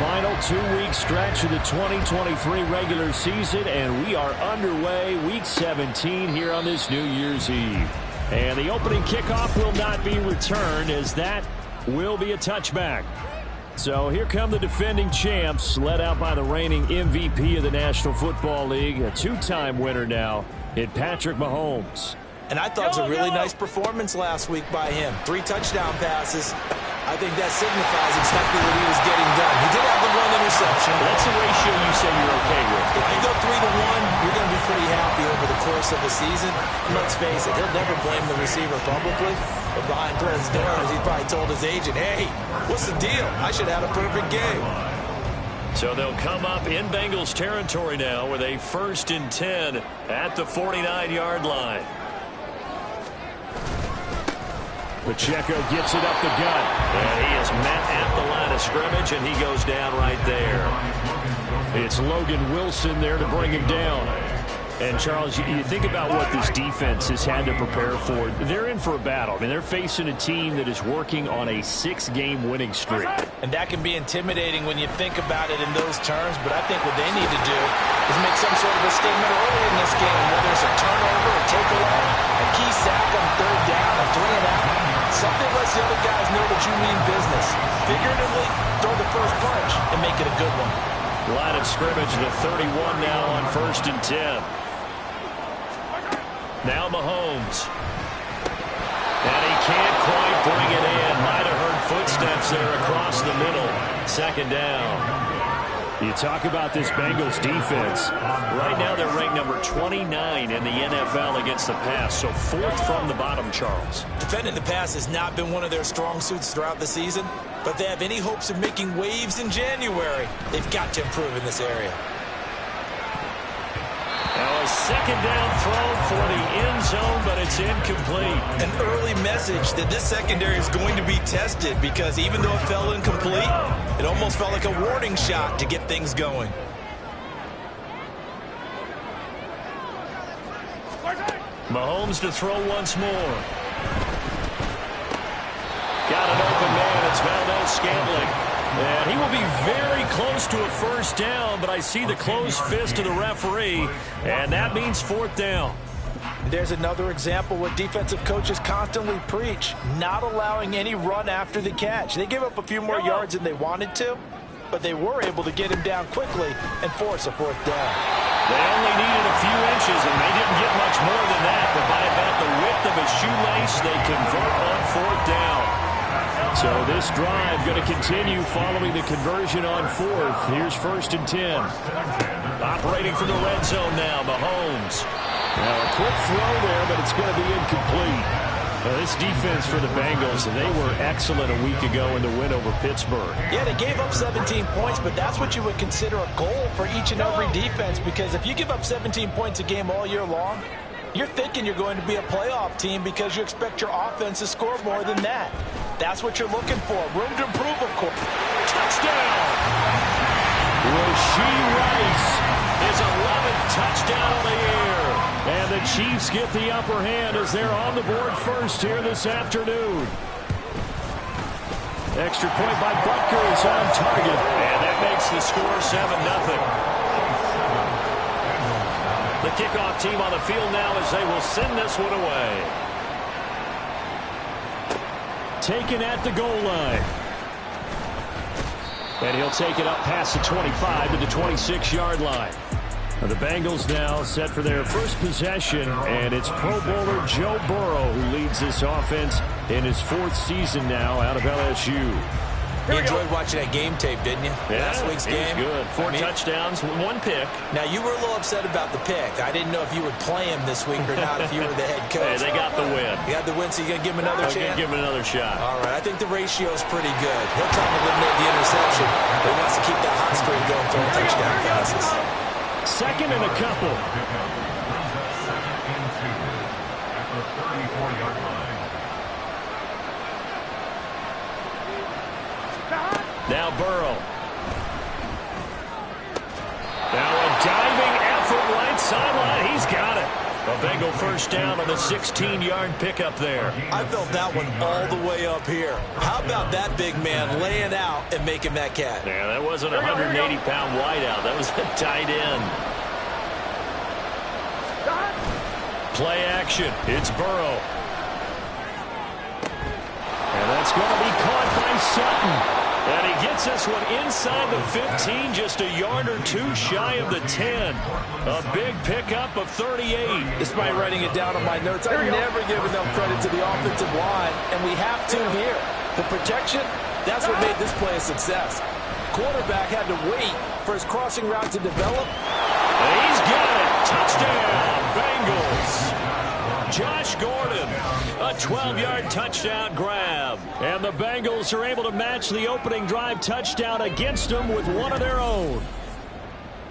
final 2-week stretch of the 2023 regular season, and we are underway week 17 here on this New Year's Eve. And the opening kickoff will not be returned, as that will be a touchback. So here come the defending champs, led out by the reigning MVP of the National Football League, a two-time winner now in Patrick Mahomes. And I thought it was a really nice performance last week by him. 3 touchdown passes. I think that signifies exactly what he was getting done. He did have the 1 interception. That's a ratio you say you're okay with. If you go 3 to 1, you're going to be pretty happy over the course of the season. And let's face it, he'll never blame the receiver publicly. But behind closed doors, he probably told his agent, hey, what's the deal? I should have had a perfect game. So they'll come up in Bengals territory now with a 1st and 10 at the 49-yard line. Pacheco gets it up the gut. And he is met at the line of scrimmage, and he goes down right there. It's Logan Wilson there to bring him down. And, Charles, you think about what this defense has had to prepare for. They're in for a battle. I mean, they're facing a team that is working on a 6-game winning streak. And that can be intimidating when you think about it in those terms. But I think what they need to do is make some sort of a statement early in this game, whether it's a turnover, a takeaway, a key sack on 3rd down, a 3 and out. Something lets the other guys know that you mean business. Figuratively, throw the first punch and make it a good one. Line of scrimmage, the 31 now on 1st and 10. Now Mahomes. And he can't quite bring it in. Might have heard footsteps there across the middle. 2nd down. You talk about this Bengals defense. Right now they're ranked number 29 in the NFL against the pass. So 4th from the bottom, Charles. Defending the pass has not been one of their strong suits throughout the season. But they have any hopes of making waves in January, they've got to improve in this area. Now a 2nd down throw for the end zone, but it's incomplete. An early message that this secondary is going to be tested, because even though it fell incomplete, it almost felt like a warning shot to get things going. Mahomes to throw once more. Got an open man. It's Valdez-Scantling. And he will be very close to a 1st down, but I see the closed fist of the referee, and that means 4th down. There's another example what defensive coaches constantly preach, not allowing any run after the catch. They gave up a few more yards than they wanted to, but they were able to get him down quickly and force a 4th down. They only needed a few inches, and they didn't get much more than that, but by about the width of a shoelace, they convert on 4th down. So this drive going to continue following the conversion on 4th. Here's 1st and 10. Operating from the red zone now, Mahomes. Now a quick throw there, but it's going to be incomplete. Now this defense for the Bengals, they were excellent a week ago in the win over Pittsburgh. Yeah, they gave up 17 points, but that's what you would consider a goal for each and every defense, because if you give up 17 points a game all year long, you're thinking you're going to be a playoff team because you expect your offense to score more than that. That's what you're looking for. Room to improve, of course. Touchdown! Rashee Rice, his 11th touchdown of the year. And the Chiefs get the upper hand as they're on the board first here this afternoon. Extra point by Butker is on target. And that makes the score 7-0. The kickoff team on the field now as they will send this one away. Taken at the goal line. And he'll take it up past the 25 to the 26-yard line. The Bengals now set for their first possession, and it's Pro Bowler Joe Burrow who leads this offense in his 4th season now out of LSU. You enjoyed watching that game tape, didn't you? Yeah, last week's game. Good. 4 touchdowns, 1 pick. Now, you were a little upset about the pick. I didn't know if you would play him this week or not if you were the head coach. Hey, they got the win. You got the win, so you're going to give him another chance? Give him another shot. All right, I think the ratio's pretty good. He'll try to eliminate the interception, but he wants to keep that hot streak going, throwing touchdown passes. 2nd and a couple. Now Burrow. Now a diving effort right sideline. He's got it. A Bengal first down on the 16-yard pickup there. I felt that one all the way up here. How about that big man laying out and making that catch? Yeah, that wasn't a 180-pound wideout. That was a tight end. Play action. It's Burrow. And that's going to be caught by Sutton. And he gets this one inside the 15, just a yard or two shy of the 10. A big pickup of 38. Despite writing it down on my notes, I've never given enough credit to the offensive line, and we have to here. The protection, that's what made this play a success. Quarterback had to wait for his crossing route to develop. And he's got it. Touchdown, Bengals. Josh Gordon, a 12-yard touchdown grab. And the Bengals are able to match the opening drive touchdown against them with one of their own.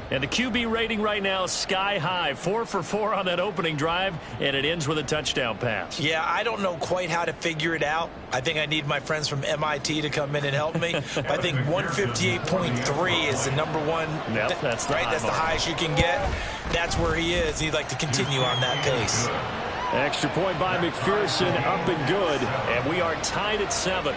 And the QB rating right now is sky high. 4 for 4 on that opening drive, and it ends with a touchdown pass. Yeah, I don't know quite how to figure it out. I think I need my friends from MIT to come in and help me. I think 158.3 is the number one. Yep, that's the right. That's the highest you can get. That's where he is. He'd like to continue on that pace. Extra point by McPherson, up and good. And we are tied at 7.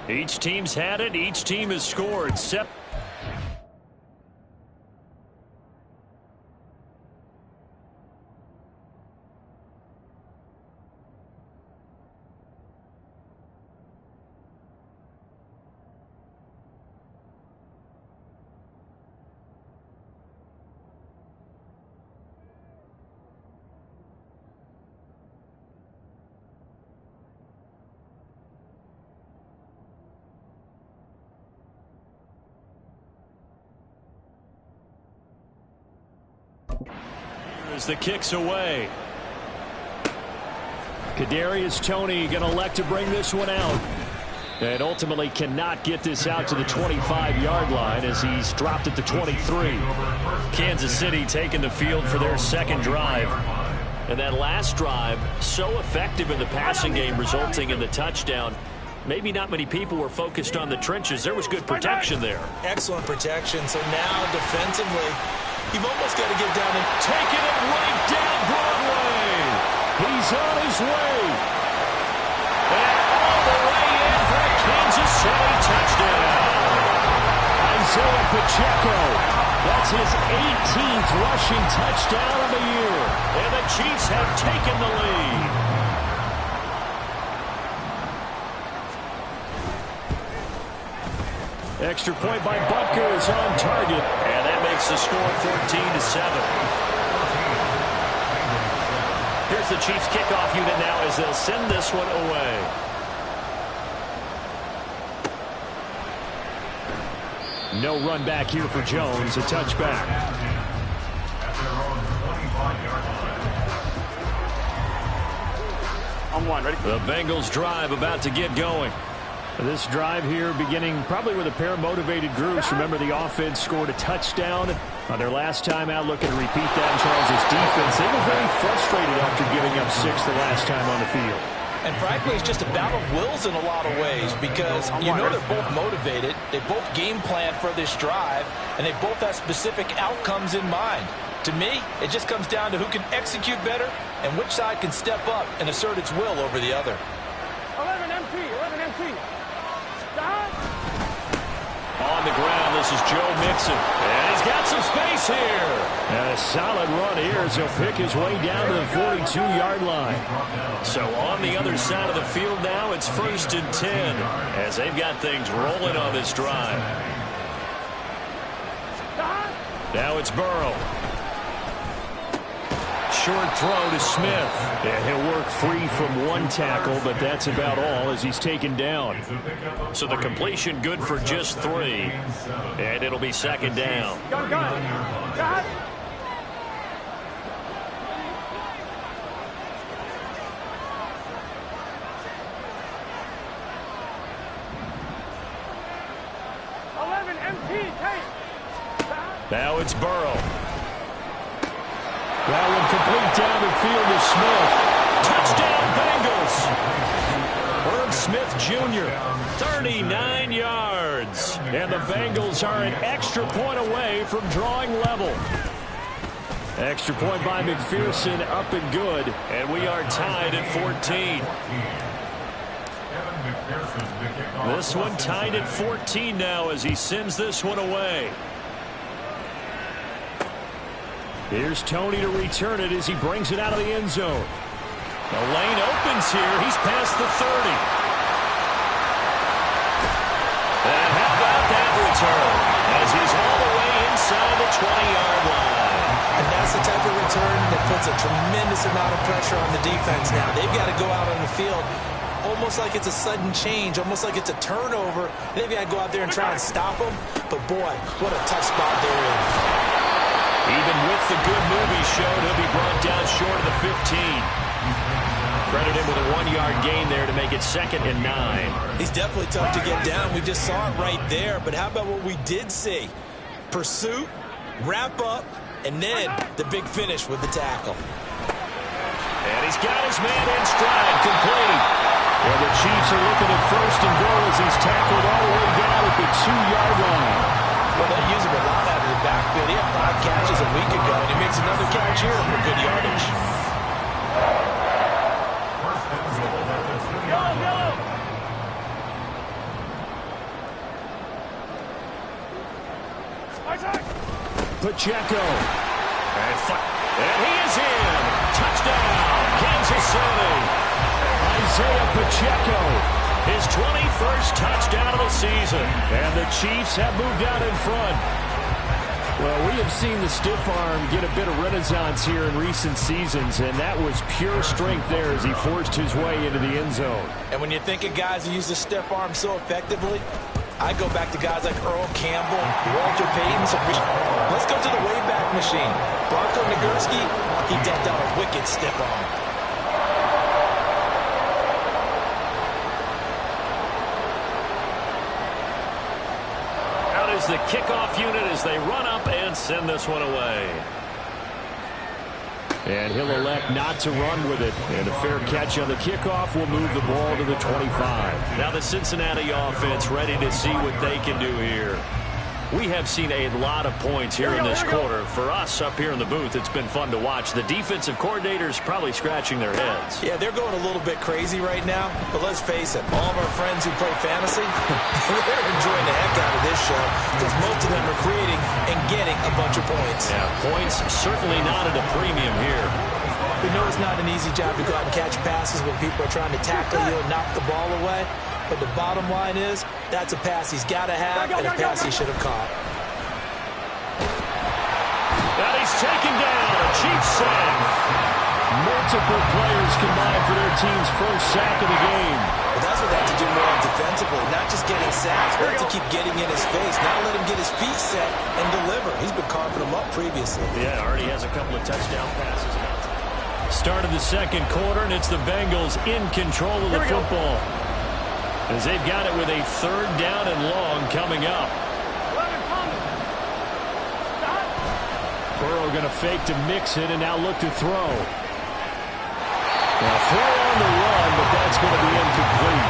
Each team's had it. Each team has scored. As the kick's away. Kadarius Toney going to elect to bring this one out. And ultimately cannot get this out to the 25-yard line as he's dropped at the 23. Kansas City taking the field for their second drive. And that last drive, so effective in the passing game, resulting in the touchdown. Maybe not many people were focused on the trenches. There was good protection there. Excellent protection. So now defensively, you've almost got to get down and taking it right down Broadway. He's on his way. And all the way in for a Kansas City touchdown. Isaiah Pacheco. That's his 18th rushing touchdown of the year. And the Chiefs have taken the lead. Extra point by Butker is on target. And that makes the score 14-7. Here's the Chiefs kickoff unit now as they'll send this one away. No run back here for Jones. A touchback. On one, ready? The Bengals drive about to get going. This drive here beginning probably with a pair of motivated groups. Remember, the offense scored a touchdown on their last time out. Looking to repeat that in Charles' defense. They were very frustrated after giving up 6 the last time on the field. And frankly, it's just a battle of wills in a lot of ways because you know they're both motivated. They both game plan for this drive, and they both have specific outcomes in mind. To me, it just comes down to who can execute better and which side can step up and assert its will over the other. 11 MT. On the ground, this is Joe Mixon. And he's got some space here. And a solid run here as he'll pick his way down to the 42-yard line. So on the other side of the field now, it's 1st and 10 as they've got things rolling on this drive. Now it's Burrow. Short throw to Smith. And he'll work free from one tackle, but that's about all as he's taken down. So the completion good for just 3. And it'll be 2nd down. Gun. 11 MT, take. Now it's Burrow. That one complete down the field to Smith. Touchdown, Bengals. Herb Smith Jr., 39 yards. And the Bengals are an extra point away from drawing level. Extra point by McPherson, up and good. And we are tied at 14. This one tied at 14 now as he sends this one away. Here's Toney to return it as he brings it out of the end zone. The lane opens here. He's past the 30. And how about that return? As he's all the way inside the 20-yard line. And that's the type of return that puts a tremendous amount of pressure on the defense now. They've got to go out on the field almost like it's a sudden change, almost like it's a turnover. They've got to go out there and try and stop them. But, boy, what a tough spot they're in. Even with the good move he showed, he'll be brought down short of the 15. Credit him with a 1-yard gain there to make it 2nd and 9. He's definitely tough to get down. We just saw it right there. But how about what we did see? Pursuit, wrap up, and then the big finish with the tackle. And he's got his man in stride, complete. Well, the Chiefs are looking at 1st and goal as he's tackled all the way down at the 2-yard line. Well, they use him a lot out of the backfield. He had 5 catches a week ago, and he makes another catch here for good yardage. Pacheco. And he is in. Touchdown, Kansas City. Isaiah Pacheco, his 21st touchdown of the season. And the Chiefs have moved out in front. Well, we have seen the stiff arm get a bit of renaissance here in recent seasons, and that was pure strength there as he forced his way into the end zone. And when you think of guys who use the stiff arm so effectively, I go back to guys like Earl Campbell, Walter Payton. Let's go to the Wayback Machine. Bronco Nagurski, he dealt out a wicked stiff arm. Out is the kickoff unit as they run up and send this one away. And he'll elect not to run with it. And a fair catch on the kickoff will move the ball to the 25. Now the Cincinnati offense ready to see what they can do here. We have seen a lot of points here in this quarter. For us up here in the booth, it's been fun to watch. The defensive coordinators probably scratching their heads. Yeah, they're going a little bit crazy right now. But let's face it, all of our friends who play fantasy, they're enjoying the heck out of this show because most of them are creating and getting a bunch of points. Yeah, points certainly not at a premium here. We know it's not an easy job to go out and catch passes when people are trying to tackle you and knock the ball away. But the bottom line is, that's a pass he's got to have and a pass he should have caught. And he's taken down. A Chiefs sack. Multiple players combined for their team's first sack of the game. But that's what they have to do more defensively, not just getting sacks, but to keep getting in his face. Now let him get his feet set and deliver. He's been carving them up previously. Yeah, already has a couple of touchdown passes now. Start of the second quarter, and it's the Bengals in control of the football. As they've got it with a third down and long coming up. Burrow going to fake to mix it and now look to throw. Now throw on the run, but that's going to be incomplete.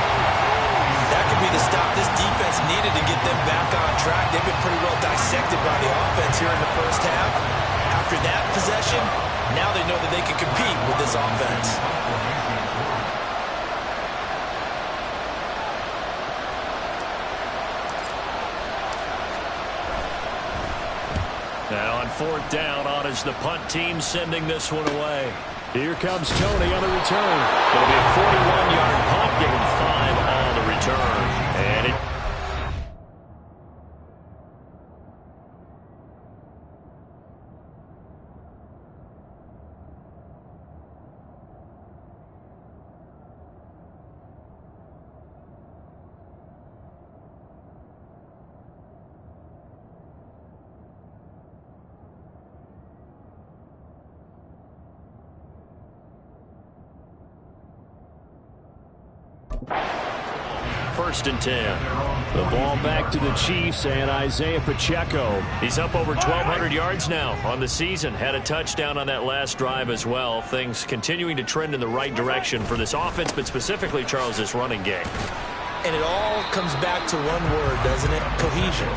That could be the stop this defense needed to get them back on track. They've been pretty well dissected by the offense here in the first half. After that possession, now they know that they can compete with this offense. Now on fourth down, on is the punt team sending this one away. Here comes Tony on the return. It'll be a 41-yard punt, give him 5 on the return. And it... First and 10. The ball back to the Chiefs and Isaiah Pacheco. He's up over 1,200 yards now on the season. Had a touchdown on that last drive as well. Things continuing to trend in the right direction for this offense, but specifically, Charles, this running game. And it all comes back to one word, doesn't it? Cohesion.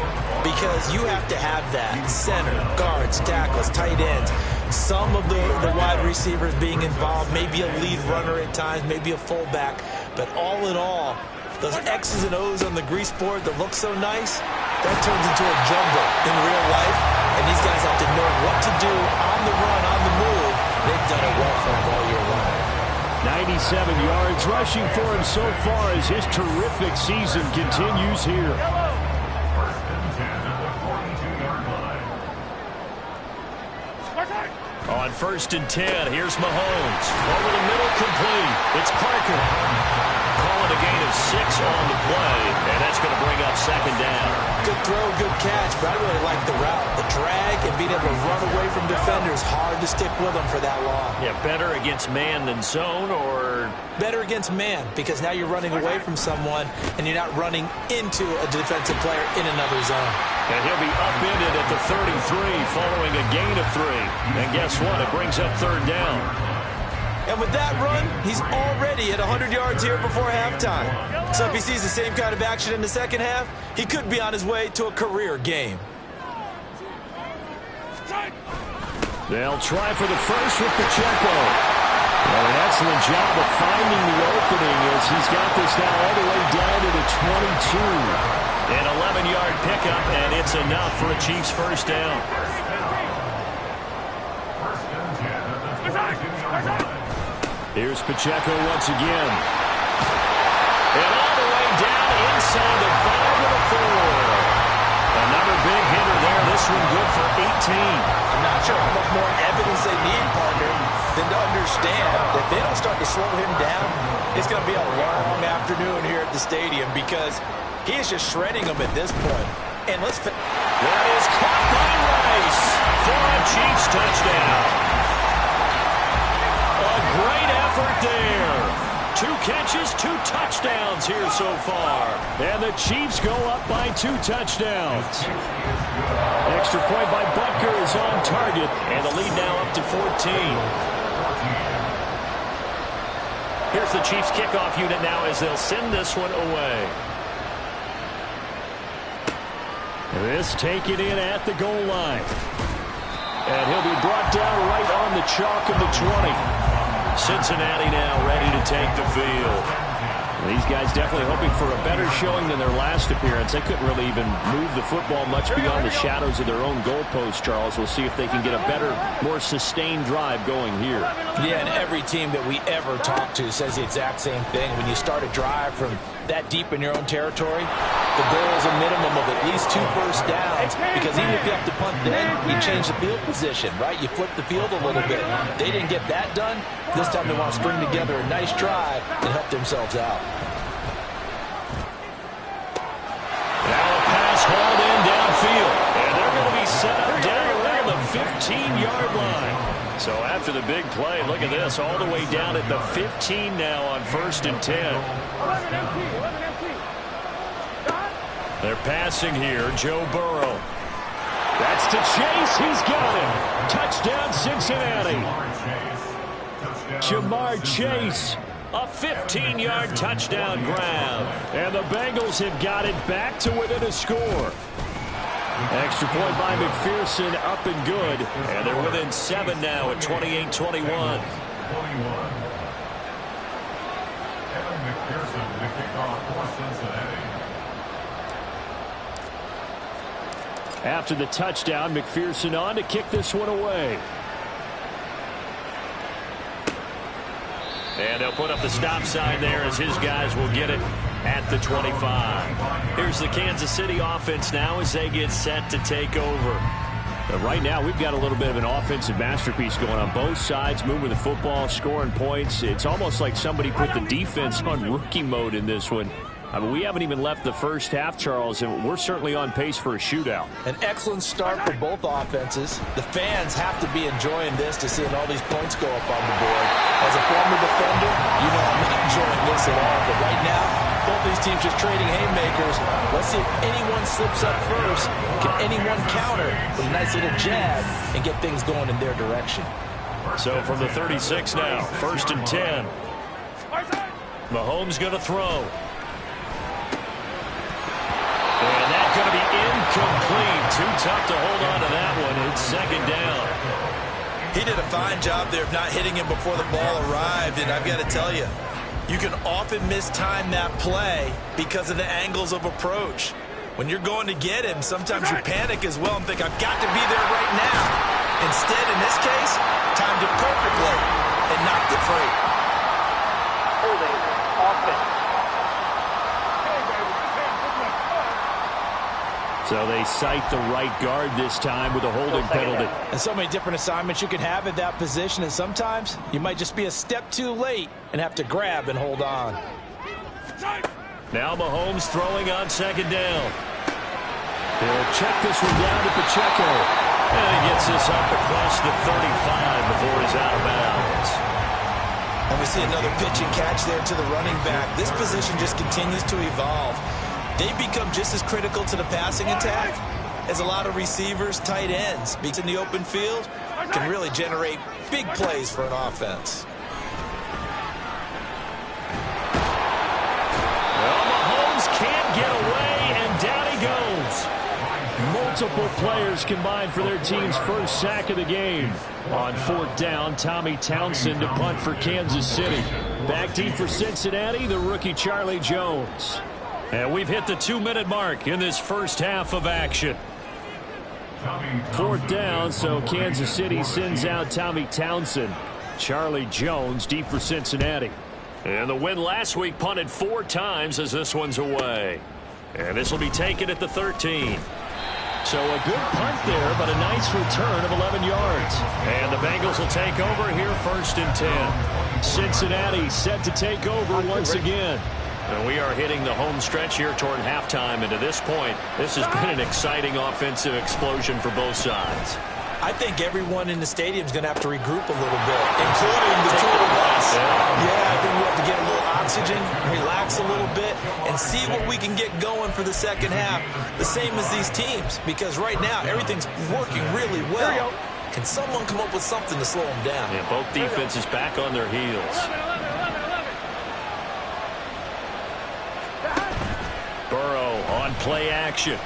Because you have to have that. Center, guards, tackles, tight ends. Some of the wide receivers being involved, maybe a lead runner at times, maybe a fullback. But all in all, those X's and O's on the grease board that look so nice, that turns into a jungle in real life. And these guys have to know what to do on the run, on the move. They've done it well for him all year long. 97 yards rushing for him so far as his terrific season continues here. On first and 10, here's Mahomes. Over the middle, complete. It's Parker. Calling a gain of 6 on the play, and that's going to bring up second down. Good throw, good catch, but I really like the route. The drag and being able to run away from defenders, hard to stick with them for that long. Yeah, better against man than zone, or... Better against man, because now you're running away from someone, and you're not running into a defensive player in another zone. And he'll be upended at the 33 following a gain of 3. And guess what? It brings up third down. And with that run, he's already at 100 yards here before halftime. So if he sees the same kind of action in the second half, he could be on his way to a career game. They'll try for the first with Pacheco. Well, an excellent job of finding the opening as he's got this now all the way down to the 22. An 11-yard pickup, and it's enough for a Chiefs first down. Here's Pacheco once again. And all the way down inside the 5 with a 4. Another big hitter there. This one good for 18. I'm not sure how much more evidence they need, partner, than to understand that if they don't start to slow him down, it's going to be a long afternoon here at the stadium because he is just shredding them at this point. And that is caught by Rice for a Chiefs touchdown. A great effort there. 2 catches, 2 touchdowns here so far. And the Chiefs go up by 2 touchdowns. Extra point by Butker is on target. And the lead now up to 14. Here's the Chiefs kickoff unit now as they'll send this one away. This taken in at the goal line. And he'll be brought down right on the chalk of the 20. Cincinnati now ready to take the field. These guys definitely hoping for a better showing than their last appearance. They couldn't really even move the football much beyond the shadows of their own goalpost, Charles. We'll see if they can get a better, more sustained drive going here. Yeah, and every team that we ever talk to says the exact same thing. When you start a drive from that deep in your own territory, the goal is a minimum of at least 2 first downs, because even if you have to punt then, you change the field position, right? You flip the field a little bit. They didn't get that done. This time they want to string together a nice drive and help themselves out. Now a pass hauled in downfield, and they're going to be set up down around the 15-yard line. So after the big play, look at this, all the way down at the 15 now on 1st and 10. 11 empty. They're passing here, Joe Burrow. That's to Chase, he's got him. Touchdown Cincinnati. Jamar Chase, a 15-yard touchdown grab. And the Bengals have got it back to within a score. Extra point by McPherson, up and good. And they're within 7 now at 28-21. After the touchdown, McPherson on to kick this one away. And they'll put up the stop sign there as his guys will get it at the 25. Here's the Kansas City offense now as they get set to take over. But right now, we've got a little bit of an offensive masterpiece going on both sides, moving the football, scoring points. It's almost like somebody put the defense on rookie mode in this one. I mean, we haven't even left the first half, Charles, and we're certainly on pace for a shootout. An excellent start for both offenses. The fans have to be enjoying this to seeing all these points go up on the board. As a former defender, you know I'm not enjoying this at all. But right now, both these teams just trading haymakers. Let's see if anyone slips up first. Can anyone counter with a nice little jab and get things going in their direction? So from the 36 now, 1st and 10. Mahomes going to throw. And that's going to be incomplete. Too tough to hold on to that one. It's 2nd down. He did a fine job there of not hitting him before the ball arrived. And I've got to tell you, you can often mistime that play because of the angles of approach. When you're going to get him, sometimes you panic as well and think, I've got to be there right now. Instead, in this case, timed it perfectly and knocked it free. Holding offense. So they cite the right guard this time with a holding penalty. And so many different assignments you can have at that position, and sometimes you might just be a step too late and have to grab and hold on. Now Mahomes throwing on 2nd down. He'll check this one down to Pacheco. And he gets this up across the 35 before he's out of bounds. And we see another pitch and catch there to the running back. This position just continues to evolve. They become just as critical to the passing attack as a lot of receivers, tight ends. Beats in the open field can really generate big plays for an offense. Well, Mahomes can't get away, and down he goes. Multiple players combined for their team's first sack of the game. On 4th down, Tommy Townsend to punt for Kansas City. Back deep for Cincinnati, the rookie Charlie Jones. And we've hit the 2-minute mark in this first half of action. 4th down, so Kansas City sends out Tommy Townsend. Charlie Jones deep for Cincinnati. And the win last week punted 4 times as this one's away. And this will be taken at the 13. So a good punt there, but a nice return of 11 yards. And the Bengals will take over here 1st and 10. Cincinnati set to take over once again. And we are hitting the home stretch here toward halftime. And to this point, this has been an exciting offensive explosion for both sides. I think everyone in the stadium is going to have to regroup a little bit, including the two of us. Yeah, I think we have to get a little oxygen, relax a little bit, and see what we can get going for the second half, the same as these teams, because right now everything's working really well. Can someone come up with something to slow them down? Yeah, both defenses back on their heels. Burrow on play action.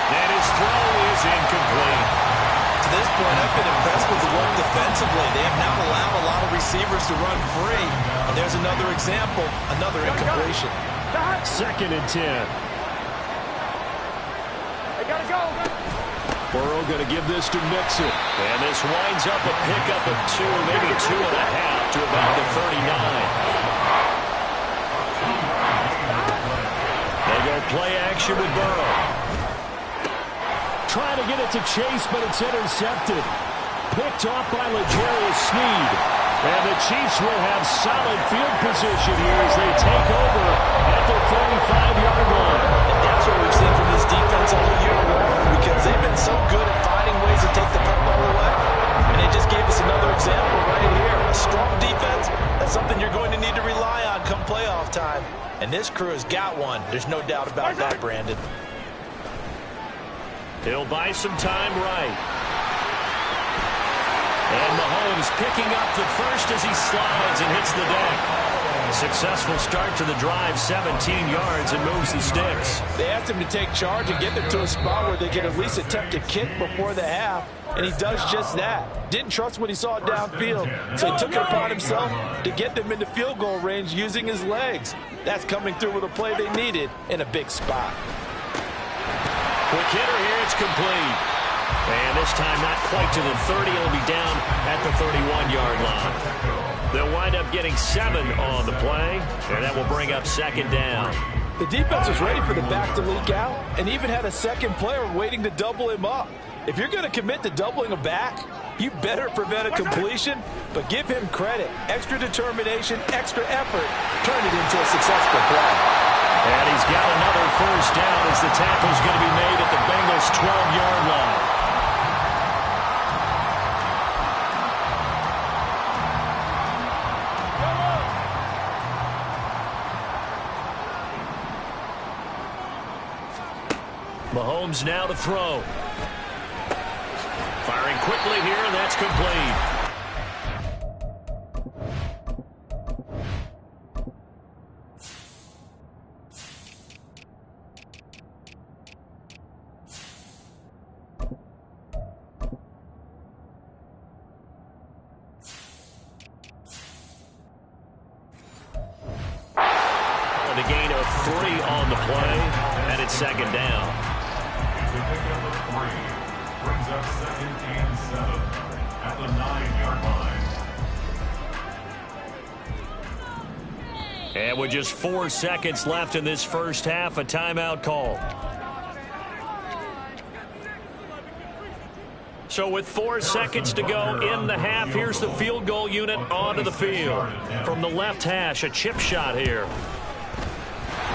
And his throw is incomplete. To this point, I've been impressed with the work defensively. They have now allowed a lot of receivers to run free. And there's another example, another incompletion. 2nd and 10. They gotta go. Burrow going to give this to Mixon. And this winds up a pickup of 2, maybe 2.5 to about the 39. They go play action with Burrow. Trying to get it to Chase, but it's intercepted. Picked off by L'Jarius Sneed. And the Chiefs will have solid field position here as they take over at their 45-yard line. And that's what we've seen from this defense all year long, because they've been so good at finding ways to take the football away. And they just gave us another example right here. A strong defense, that's something you're going to need to rely on come playoff time. And this crew has got one. There's no doubt about that, Brandon. He'll buy some time right. And Mahomes picking up the first as he slides and hits the deck. Successful start to the drive, 17 yards, and moves the sticks. They asked him to take charge and get them to a spot where they could at least attempt to kick before the half, and he does just that. Didn't trust what he saw downfield, so he took it upon himself to get them into field goal range using his legs. That's coming through with a play they needed in a big spot. Quick hitter here, it's complete. And this time not quite to the 30. It'll be down at the 31-yard line. They'll wind up getting 7 on the play, and that will bring up 2nd down. The defense was ready for the back to leak out and even had a second player waiting to double him up. If you're going to commit to doubling a back, you better prevent a completion, but give him credit. Extra determination, extra effort, turn it into a successful play. And he's got another first down as the tackle's going to be made at the Bengals' 12-yard line. Mahomes now to throw. Firing quickly here, and that's complete. And a gain of 3 on the play, and it's 2nd down. Brings up 2nd and 7 at the 9-yard line. And with just 4 seconds left in this first half, a timeout call. So with 4 seconds to go in the half, here's the field goal unit onto the field. From the left hash, a chip shot here.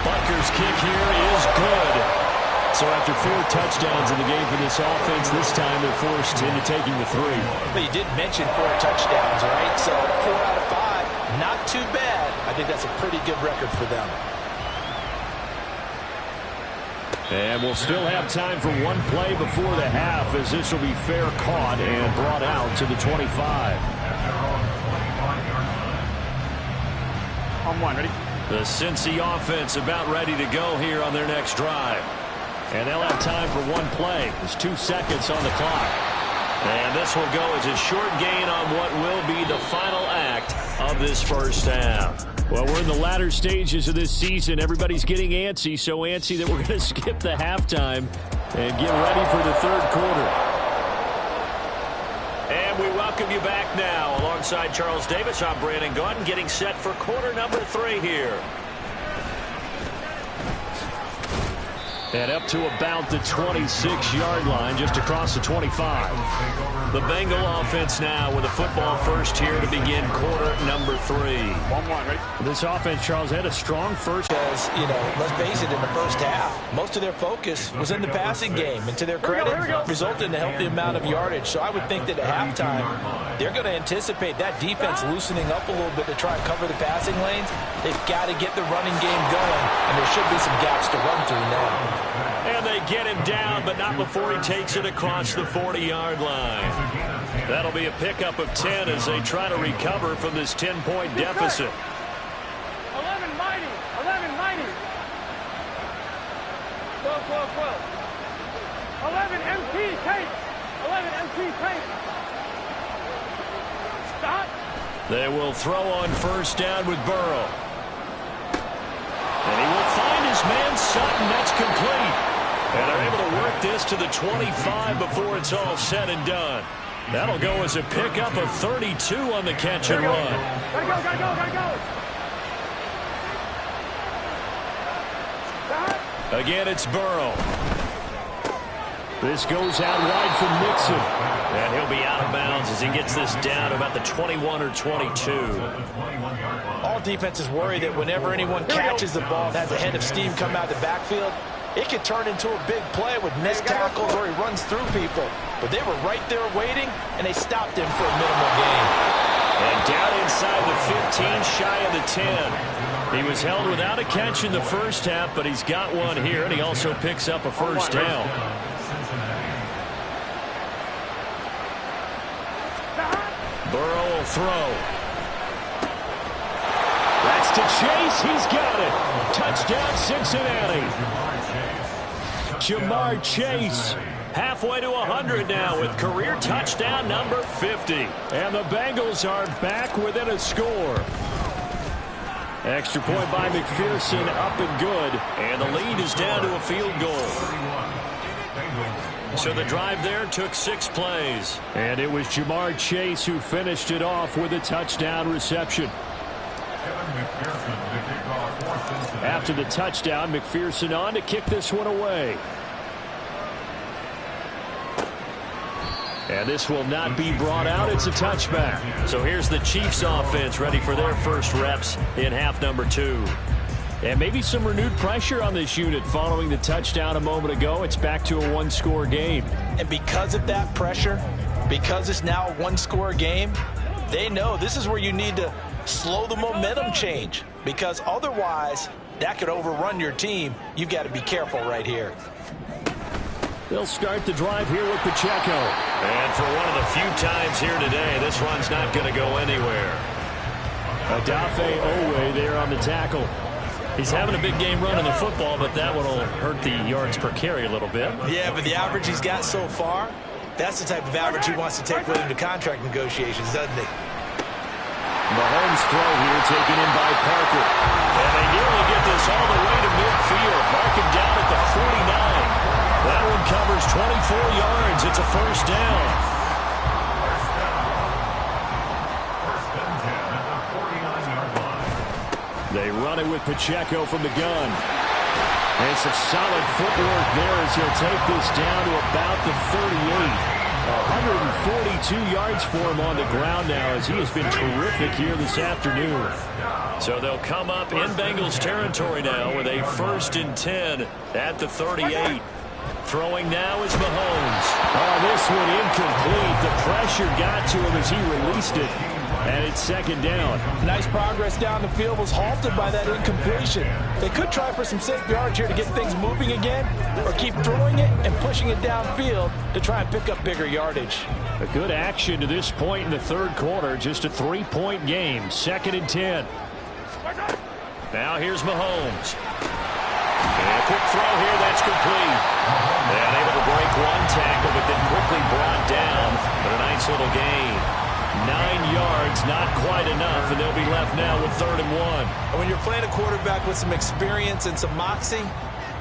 Butker's kick here is good. So after 4 touchdowns in the game for this offense, this time they're forced into taking the 3. But you did mention 4 touchdowns, right? So 4 out of 5, not too bad. I think that's a pretty good record for them. And we'll still have time for one play before the half, as this will be fair caught and brought out to the 25. On 1, ready? The Cincy offense about ready to go here on their next drive. And they'll have time for one play. There's 2 seconds on the clock. And this will go as a short gain on what will be the final act of this first half. Well, we're in the latter stages of this season. Everybody's getting antsy, so antsy that we're going to skip the halftime and get ready for the third quarter. And we welcome you back now. Alongside Charles Davis, I'm Brandon Gaudin, getting set for quarter number 3 here. And up to about the 26-yard line, just across the 25. The Bengal offense now with a football first here to begin quarter number 3. 1-1, ready? This offense, Charles, had a strong first. Because, let's face it, in the first half, most of their focus was in the passing game. And to their credit, resulted in a healthy amount of yardage. So I would think that at halftime, they're going to anticipate that defense loosening up a little bit to try and cover the passing lanes. They've got to get the running game going, and there should be some gaps to run through now. And they get him down, but not before he takes it across the 40-yard line. That'll be a pickup of 10 as they try to recover from this 10-point deficit. 11 mighty. 11 mighty. 12, 12, 12. 11 MT tape. 11 MT tape. Stop. They will throw on first down with Burrow. And he will find his man Sutton. That's complete. And they're able to work this to the 25 before it's all said and done. That'll go as a pickup of 32 on the catch and run. Gotta go, gotta go, gotta go. Stop. Again, it's Burrow. This goes out wide for Mixon. And he'll be out of bounds as he gets this down to about the 21 or 22. All defenses worry that whenever anyone catches the ball and has a head of steam come out of the backfield, it could turn into a big play with missed tackles or he runs through people. But they were right there waiting, and they stopped him for a minimal gain. And down inside the 15, shy of the 10. He was held without a catch in the first half, but he's got one here, and he also picks up a first down. Burrow will throw. That's to Chase. He's got it. Touchdown, Cincinnati. Jamar Chase halfway to 100 now with career touchdown number 50. And the Bengals are back within a score. Extra point by McPherson, up and good. And the lead is down to a field goal. So the drive there took 6 plays. And it was Jamar Chase who finished it off with a touchdown reception. After the touchdown, McPherson on to kick this one away. And this will not be brought out. It's a touchback. So here's the Chiefs offense ready for their first reps in half number 2. And maybe some renewed pressure on this unit following the touchdown a moment ago. It's back to a 1-score game. And because of that pressure, because it's now a 1-score game, they know this is where you need to slow the momentum change, because otherwise that could overrun your team. You've got to be careful right here. They'll start the drive here with Pacheco. And for one of the few times here today, this run's not going to go anywhere. Odafe Owe there on the tackle. He's having a big game running the football, but that one will hurt the yards per carry a little bit. Yeah, but the average he's got so far, that's the type of average he wants to take with him to contract negotiations, doesn't he? Mahomes throw here taken in by Parker. And they nearly get this all the way to midfield. Mark him down at the 49. That one covers 24 yards. It's a first down. They run it with Pacheco from the gun. And some solid footwork there as he'll take this down to about the 38. 142 yards for him on the ground now as he has been terrific here this afternoon. So they'll come up in Bengals territory now with a 1st and 10 at the 38. Throwing now is Mahomes. Oh, this one incomplete. The pressure got to him as he released it. And it's 2nd down. Nice progress down the field was halted by that incompletion. They could try for some safe yards here to get things moving again, or keep throwing it and pushing it downfield to try and pick up bigger yardage. A good action to this point in the 3rd quarter. Just a 3-point game. 2nd and 10. Now here's Mahomes. And a quick throw here. That's complete. And able to break one tackle, but then quickly brought down. But a nice little gain. 9 yards, not quite enough, and they'll be left now with 3rd and 1. And when you're playing a quarterback with some experience and some moxie,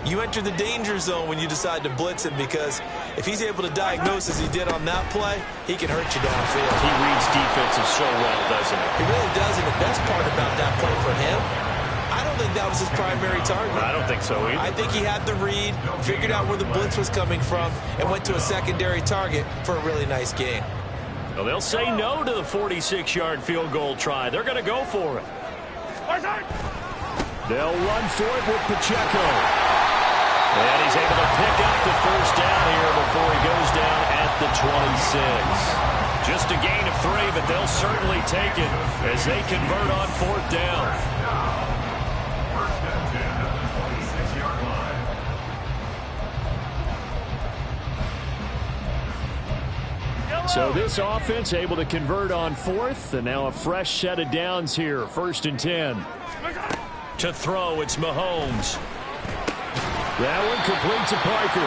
you enter the danger zone when you decide to blitz him, because if he's able to diagnose as he did on that play, he can hurt you downfield. He reads defenses so well, doesn't he? He really does, and the best part about that play for him, I don't think that was his primary target. I don't think so either. I think he had the read, figured out where the blitz was coming from, and went to a secondary target for a really nice gain. Well, they'll say no to the 46-yard field goal try. They're going to go for it. They'll run for it with Pacheco. And he's able to pick up the 1st down here before he goes down at the 26. Just a gain of 3, but they'll certainly take it as they convert on 4th down. First and 10 at the 26-yard line. So this offense able to convert on 4th, and now a fresh set of downs here. 1st and 10. To throw, it's Mahomes. That one complete to Parker.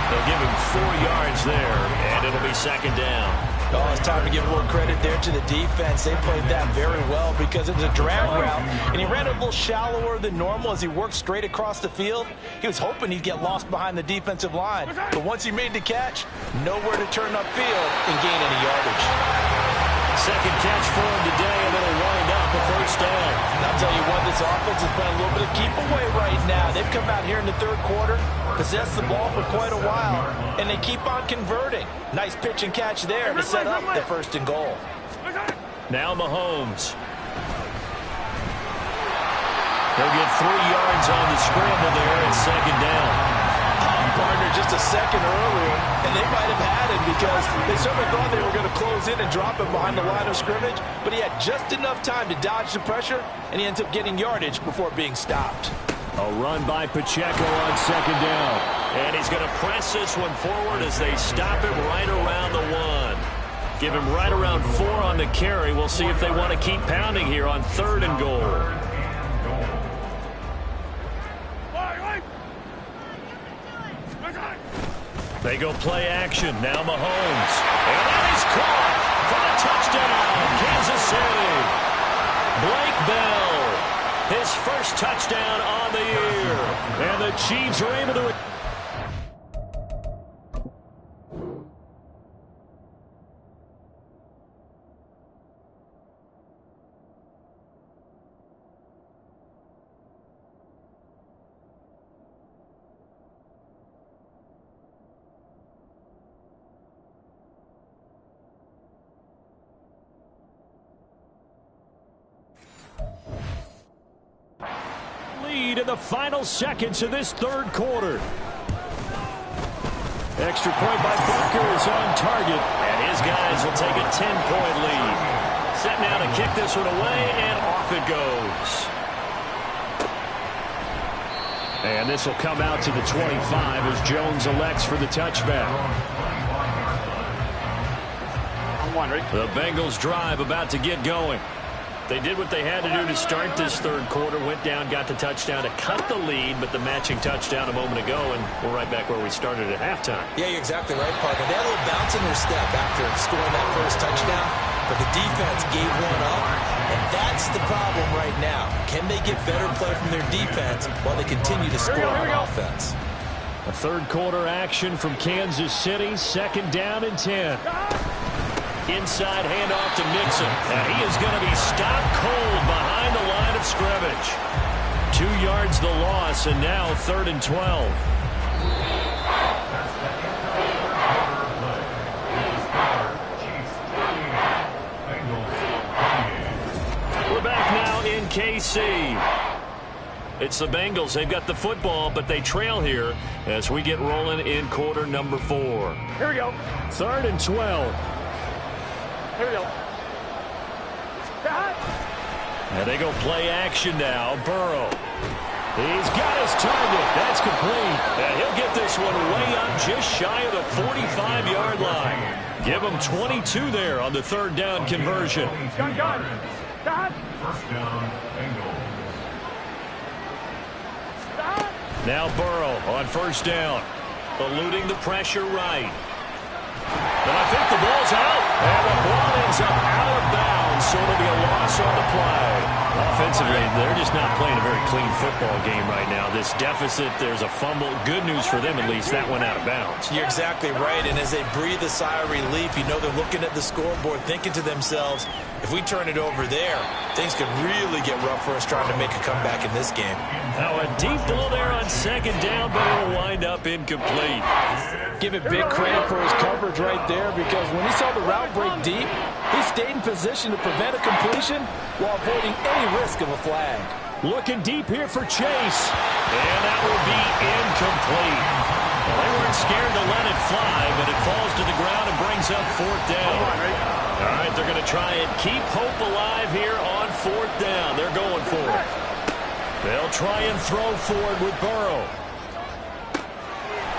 They'll give him 4 yards there, and it'll be 2nd down. Oh, it's time to give a little credit there to the defense. They played that very well because it was a drag route, and he ran it a little shallower than normal as he worked straight across the field. He was hoping he'd get lost behind the defensive line, but once he made the catch, nowhere to turn upfield and gain any yardage. 2nd catch for him today, and it'll wind up a 1st down. And I'll tell you what, this offense is playing a little bit of keep away right now. They've come out here in the 3rd quarter, possessed the ball for quite a while, and they keep on converting. Nice pitch and catch there to set up the 1st and goal. Now Mahomes. He'll get 3 yards on the scramble there at 2nd down. Partner just a second earlier, and they might have had him because they certainly thought they were going to close in and drop him behind the line of scrimmage, but he had just enough time to dodge the pressure, and he ends up getting yardage before being stopped. A run by Pacheco on 2nd down. And he's going to press this one forward as they stop him right around the 1. Give him right around 4 on the carry. We'll see if they want to keep pounding here on 3rd and goal. They go play action. Now Mahomes. And that is caught for the touchdown. Kansas City. Blake Bell. His 1st touchdown on the year. And the Chiefs are able to... in the final seconds of this 3rd quarter. Extra point by Butker is on target, and his guys will take a 10-point lead. Set now to kick this one away, and off it goes. And this will come out to the 25 as Jones elects for the touchback. The Bengals drive about to get going. They did what they had to do to start this 3rd quarter, went down, got the touchdown to cut the lead, but the matching touchdown a moment ago, and we're right back where we started at halftime. Yeah, you're exactly right, partner. They had a little bounce in their step after scoring that 1st touchdown, but the defense gave one up, and that's the problem right now. Can they get better play from their defense while they continue to score on offense? A 3rd quarter action from Kansas City, 2nd down and 10. Inside handoff to Mixon. And he is going to be stopped cold behind the line of scrimmage. 2 yards the loss, and now 3rd and 12. We're back now in KC. It's the Bengals. They've got the football, but they trail here as we get rolling in quarter number 4. Here we go. 3rd and 12. Here we go. And they go play action now. Burrow. He's got his target. That's complete. And he'll get this one way up just shy of the 45-yard line. Give him 22 there on the 3rd down conversion. Gun. Stop. 1st down, Bengals. Now Burrow on 1st down. Eluding the pressure right. And I think the ball's out. And the ball ends up out of bounds, so it'll be a loss on the play. Offensively, they're just not playing a very clean football game right now. This deficit, there's a fumble. Good news for them, at least. That went out of bounds. You're exactly right. And as they breathe a sigh of relief, you know they're looking at the scoreboard, thinking to themselves, if we turn it over there, things could really get rough for us trying to make a comeback in this game. Now a deep ball there on second down, but it'll wind up incomplete. Give it big credit for his coverage right there, because when he saw the route break deep, he stayed in position to prevent a completion while avoiding any risk of a flag. Looking deep here for Chase. And that will be incomplete. Well, they weren't scared to let it fly, but it falls to the ground and brings up fourth down. All right, they're going to try and keep hope alive here on fourth down. They're going for it. They'll try and throw forward with Burrow.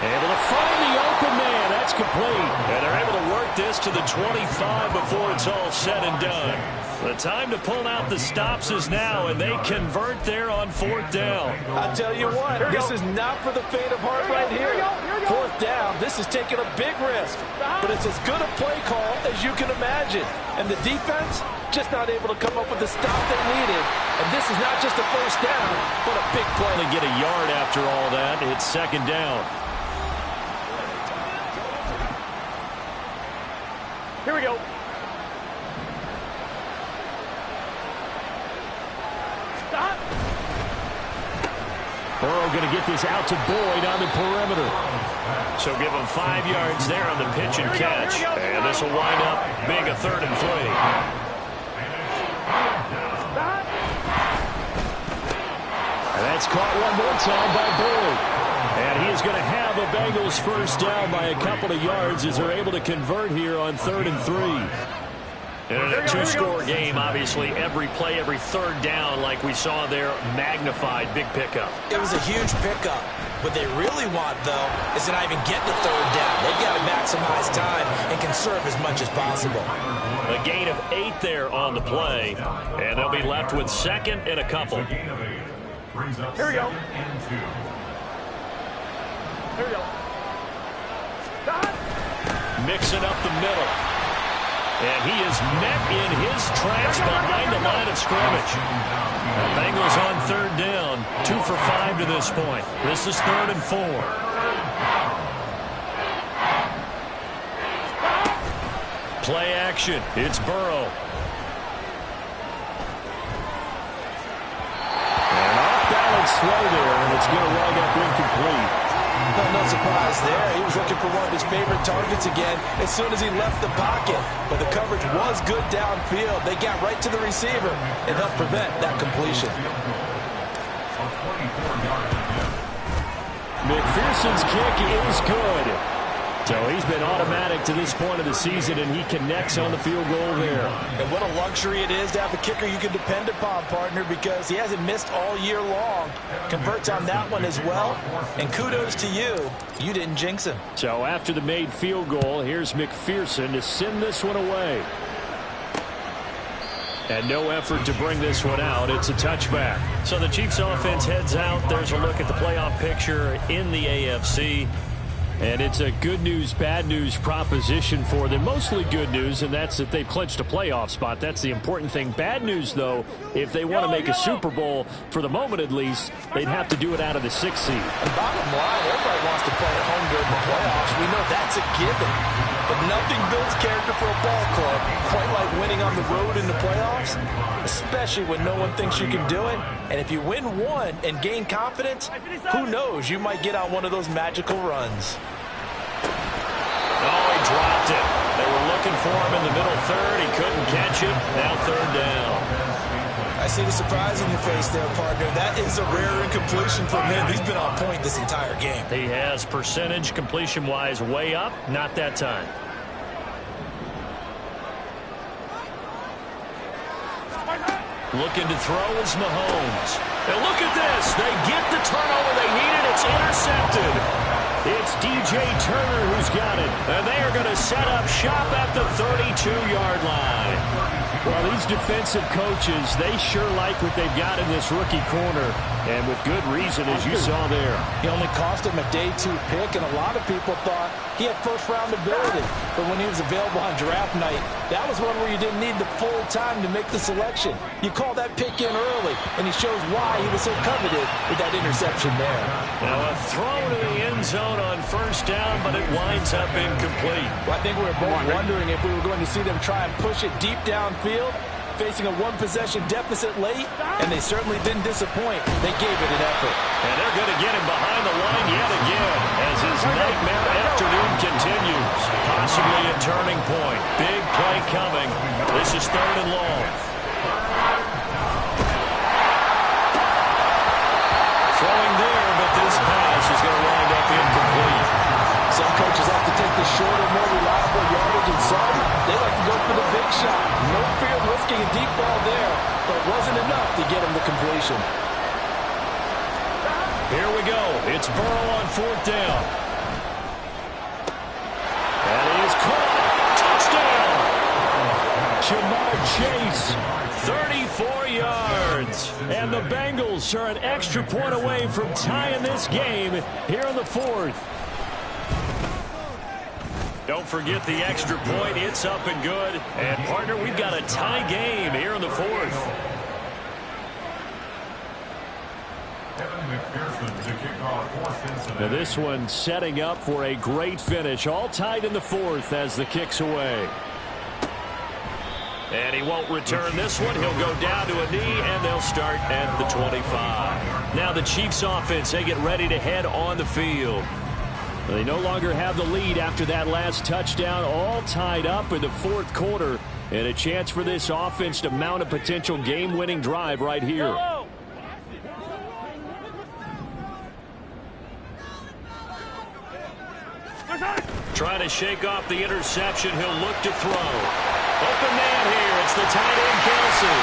Able to find the open man. That's complete. And they're able to work this to the 25 before it's all said and done. The time to pull out the stops is now, and they convert there on fourth down. I tell you what, this is not for the faint of heart right here. Fourth down, this is taking a big risk, but it's as good a play call as you can imagine. And the defense just not able to come up with the stop they needed. And this is not just a first down, but a big play. To get a yard after all that, it's second down. Here we go. Stop. Burrow going to get this out to Boyd on the perimeter. So give him 5 yards there on the pitch and catch. And this will wind up being a 3rd and 3. And that's caught one more time by Boyd. And he is going to have a Bengals first down by a couple of yards as they're able to convert here on 3rd and 3. And in a two-score game, obviously, every play, every third down, like we saw there, magnified, big pickup. It was a huge pickup. What they really want, though, is to not even get the third down. They've got to maximize time and conserve as much as possible. A gain of 8 there on the play, and they'll be left with 2nd and a couple. Here we go. Here we go. Stop. Mixing up the middle. And he is met in his tracks behind the line of scrimmage. The Bengals on 3rd down. 2 for 5 to this point. This is 3rd and 4. Play action. It's Burrow. And off-balance throw there, and it's going to wind up incomplete. No surprise there. He was looking for one of his favorite targets again as soon as he left the pocket. But the coverage was good downfield. They got right to the receiver and helped prevent that completion. McPherson's kick is good. So he's been automatic to this point of the season, and he connects on the field goal there. And what a luxury it is to have a kicker you can depend upon, partner, because he hasn't missed all year long. Converts on that one as well. And kudos to you. You didn't jinx him. So after the made field goal, here's McPherson to send this one away. And no effort to bring this one out. It's a touchback. So the Chiefs offense heads out. There's a look at the playoff picture in the AFC. And it's a good news, bad news proposition for them. Mostly good news, and that's that they've clinched a playoff spot. That's the important thing. Bad news, though, if they want to make a Super Bowl, for the moment at least, they'd have to do it out of the 6th seed. And bottom line, everybody wants to play at home during the playoffs. We know that's a given. But nothing builds character for a ball club quite like winning on the road in the playoffs, especially when no one thinks you can do it. And if you win one and gain confidence, who knows, you might get on one of those magical runs. Oh, he dropped it. They were looking for him in the middle third. He couldn't catch it. Now 3rd down. I see the surprise in your face there, partner. That is a rare incompletion from him. He's been on point this entire game. He has percentage completion-wise way up. Not that time. Looking to throw is Mahomes. And look at this. They get the turnover they needed. It's intercepted. It's DJ Turner who's got it. And they are going to set up shop at the 32-yard line. Well, these defensive coaches, they sure like what they've got in this rookie corner, and with good reason, as you saw there. He only cost him a day 2 pick, and a lot of people thought he had first-round ability. But when he was available on draft night, that was one where you didn't need the full time to make the selection. You call that pick in early, and he shows why he was so coveted with that interception there. Now a throw to the end zone on first down, but it winds up incomplete. Well, I think we were both wondering if we were going to see them try and push it deep downfield, facing a one-possession deficit late, and they certainly didn't disappoint. They gave it an effort. And they're going to get him behind the line yet again as his nightmare afternoon continues. Possibly a turning point. Big play coming. This is 3rd and long. Throwing there, but this pass is going to wind up incomplete. Some coaches like to take the shorter, more reliable yardage, and some, they like to go for the big shot. No fear of risking a deep ball there, but it wasn't enough to get him the completion. Here we go. It's Burrow on 4th down. And he is caught. Touchdown! Jamar Chase, 34 yards. And the Bengals are an extra point away from tying this game here in the 4th. Don't forget the extra point. It's up and good. And, partner, we've got a tie game here in the 4th. Now this one setting up for a great finish. All tied in the 4th as the kick's away. And he won't return this one. He'll go down to a knee, and they'll start at the 25. Now the Chiefs offense, they get ready to head on the field. They no longer have the lead after that last touchdown, all tied up in the 4th quarter, and a chance for this offense to mount a potential game-winning drive right here. Trying to shake off the interception. He'll look to throw. Open man here. It's the tight end, Kelsey.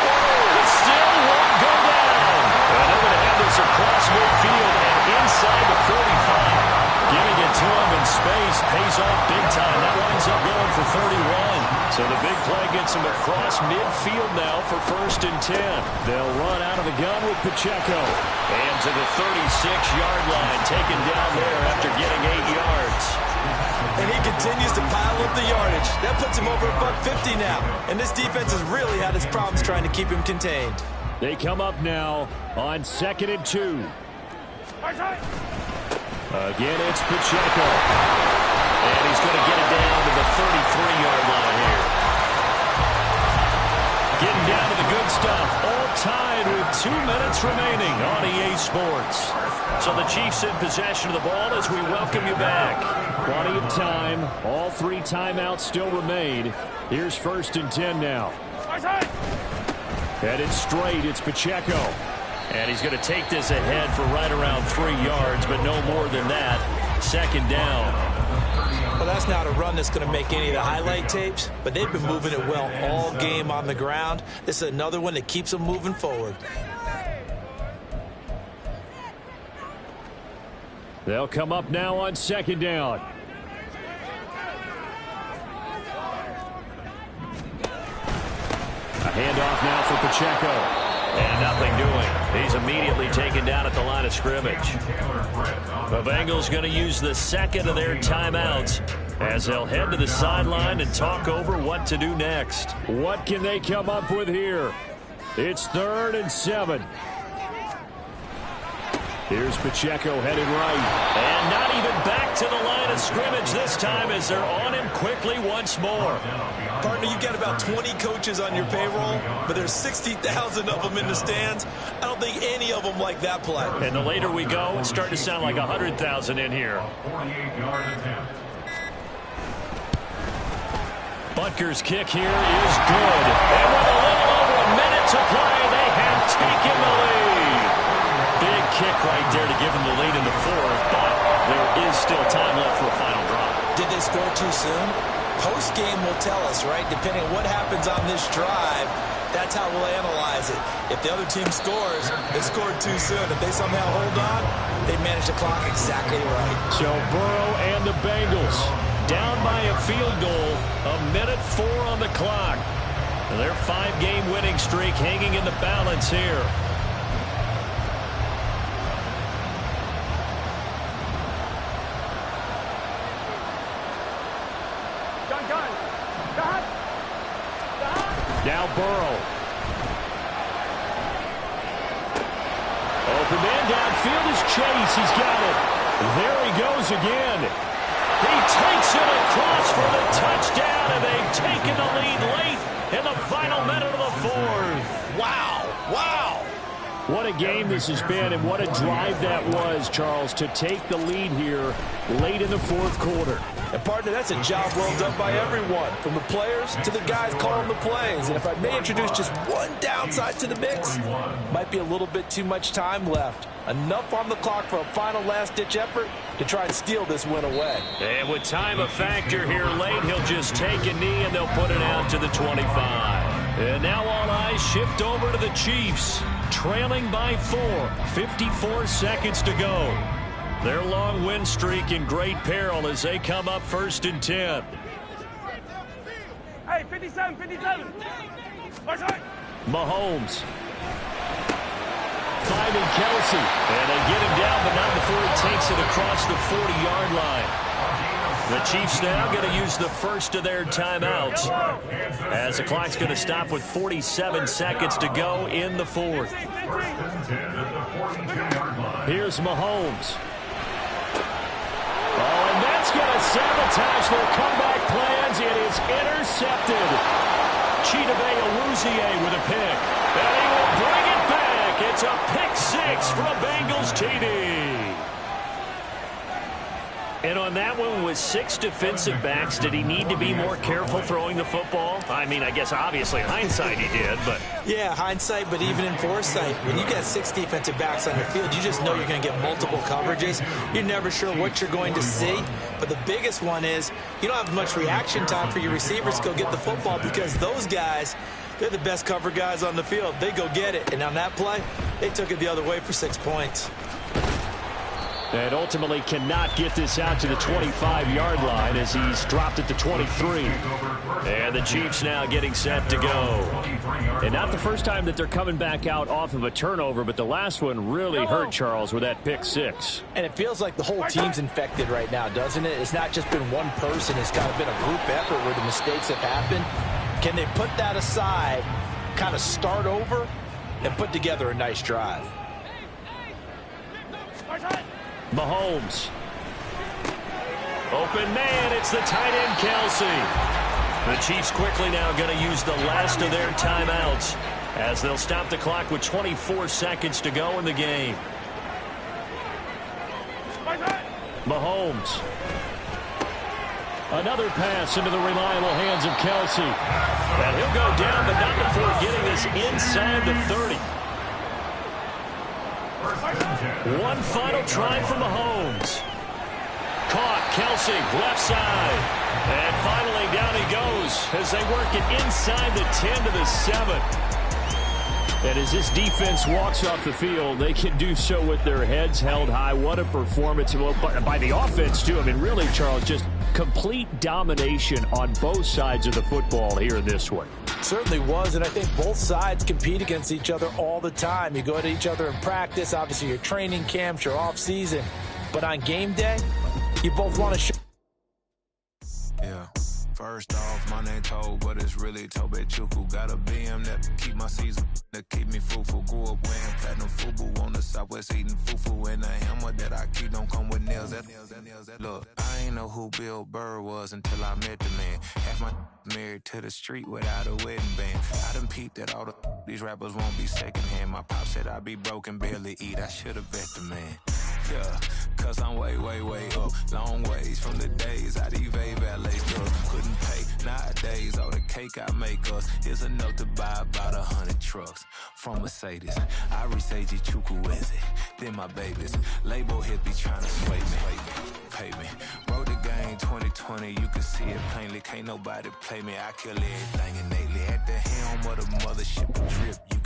Oh, it still won't go down. And they're going to have this across midfield and inside the 45. Giving it to him in space pays off big time. That winds up going for 31. So the big play gets him across midfield now for 1st and 10. They'll run out of the gun with Pacheco. And to the 36-yard line, taken down there after getting 8 yards. And he continues to pile up the yardage. That puts him over $150 now. And this defense has really had its problems trying to keep him contained. They come up now on 2nd and 2. Again, it's Pacheco. And he's going to get it down to the 33-yard line here. Getting down to the good stuff. All tied with 2 minutes remaining on EA Sports. So the Chiefs in possession of the ball as we welcome you back. Plenty of time. All 3 timeouts still remain. Here's 1st and 10 now. Headed straight, it's Pacheco. And he's going to take this ahead for right around 3 yards, but no more than that. 2nd down. Well, that's not a run that's going to make any of the highlight tapes, but they've been moving it well all game on the ground. This is another one that keeps them moving forward. They'll come up now on 2nd down. A handoff now for Pacheco. And nothing doing. He's immediately taken down at the line of scrimmage. The Bengals going to use the 2nd of their timeouts as they'll head to the sideline and talk over what to do next. What can they come up with here? It's 3rd and 7. Here's Pacheco headed right. And not even back to the line of scrimmage this time as they're on him quickly once more. Partner, you've got about 20 coaches on your payroll, but there's 60,000 of them in the stands. I don't think any of them like that play. And the later we go, it's starting to sound like 100,000 in here. 48-yard attempt. Butker's kick here is good. And with a little over a minute to play, they have taken the lead. Big kick right there to give them the lead in the 4th, but there is still time left for a final drive. Did they score too soon? Post-game will tell us, right? Depending on what happens on this drive, that's how we'll analyze it. If the other team scores, they scored too soon. If they somehow hold on, they manage the clock exactly right. So Burrow and the Bengals down by a field goal, a minute 4 on the clock. Their 5-game winning streak hanging in the balance here. Now Burrow. Open man downfield is Chase. He's got it. There he goes again. He takes it across for the touchdown, and they've taken the lead late in the final minute of the fourth. Wow. Wow. What a game this has been, and what a drive that was, Charles, to take the lead here late in the fourth quarter. And, partner, that's a job well done by everyone, from the players to the guys calling the plays. And if I may introduce just one downside to the mix, might be a little bit too much time left. Enough on the clock for a final last-ditch effort to try and steal this win away. And with time a factor here late, he'll just take a knee and they'll put it out to the 25. And now all eyes shift over to the Chiefs, trailing by 4, 54 seconds to go. Their long win streak in great peril as they come up 1st and 10. Hey, 57, 57. Mahomes. Finding Kelsey. And they get him down, but not before he takes it across the 40-yard line. The Chiefs now going to use the first of their timeouts as the clock's going to stop with 47 seconds to go in the fourth. Here's Mahomes. Oh, and that's going to sabotage their comeback plans. It is intercepted. Chidobe Awuzie with a pick. And he will bring it back. It's a pick six for a Bengals TD. And on that one, with 6 defensive backs, did he need to be more careful throwing the football? I mean, I guess obviously hindsight he did, but... Yeah, hindsight, but even in foresight, when you got 6 defensive backs on your field, you just know you're going to get multiple coverages. You're never sure what you're going to see. But the biggest one is you don't have much reaction time for your receivers to go get the football because those guys, they're the best cover guys on the field. They go get it. And on that play, they took it the other way for 6 points. And ultimately cannot get this out to the 25-yard line as he's dropped it to 23. And the Chiefs now getting set to go. And not the first time that they're coming back out off of a turnover, but the last one really hurt Charles with that pick six. And it feels like the whole team's infected right now, doesn't it? It's not just been one person. It's kind of been a group effort where the mistakes have happened. Can they put that aside, kind of start over, and put together a nice drive? Mahomes. Open man, it's the tight end Kelsey. The Chiefs quickly now going to use the last of their timeouts as they'll stop the clock with 24 seconds to go in the game. Mahomes. Another pass into the reliable hands of Kelsey. And he'll go down, but not before getting this inside the 30. One final try for Mahomes. Caught, Kelsey, left side. And finally down he goes as they work it inside the 10 to the 7. And as this defense walks off the field, they can do so with their heads held high. What a performance by the offense, too. I mean, really, Charles, just complete domination on both sides of the football here in this one. Certainly was, and I think both sides compete against each other all the time. You go at each other in practice, obviously your training camps, your off season, but on game day, you both want to show. Yeah. First off, my name Toad, but it's really Tobe Chuku. Got a BM that keep my season, that keep me fruitful. Grew up wearing platinum FUBU on the Southwest eating fufu. And the hammer that I keep don't come with nails. Look, I ain't know who Bill Burr was until I met the man. Half my married to the street without a wedding band. I done peeped that all these rappers won't be secondhand. My pop said I'd be broken, barely eat. I should've bet the man. Yeah, cause I'm way, way, way up. Long ways from the days I evade valet stuff. Couldn't pay nowadays. All the cake I make us is enough to buy about 100 trucks from Mercedes. I resage Chukwueze, then my babies. Label hit be trying to sway me. Pay me. Wrote the game 2020, you can see it plainly. Can't nobody play me. I kill everything innately. At the helm of the mothership, drip. You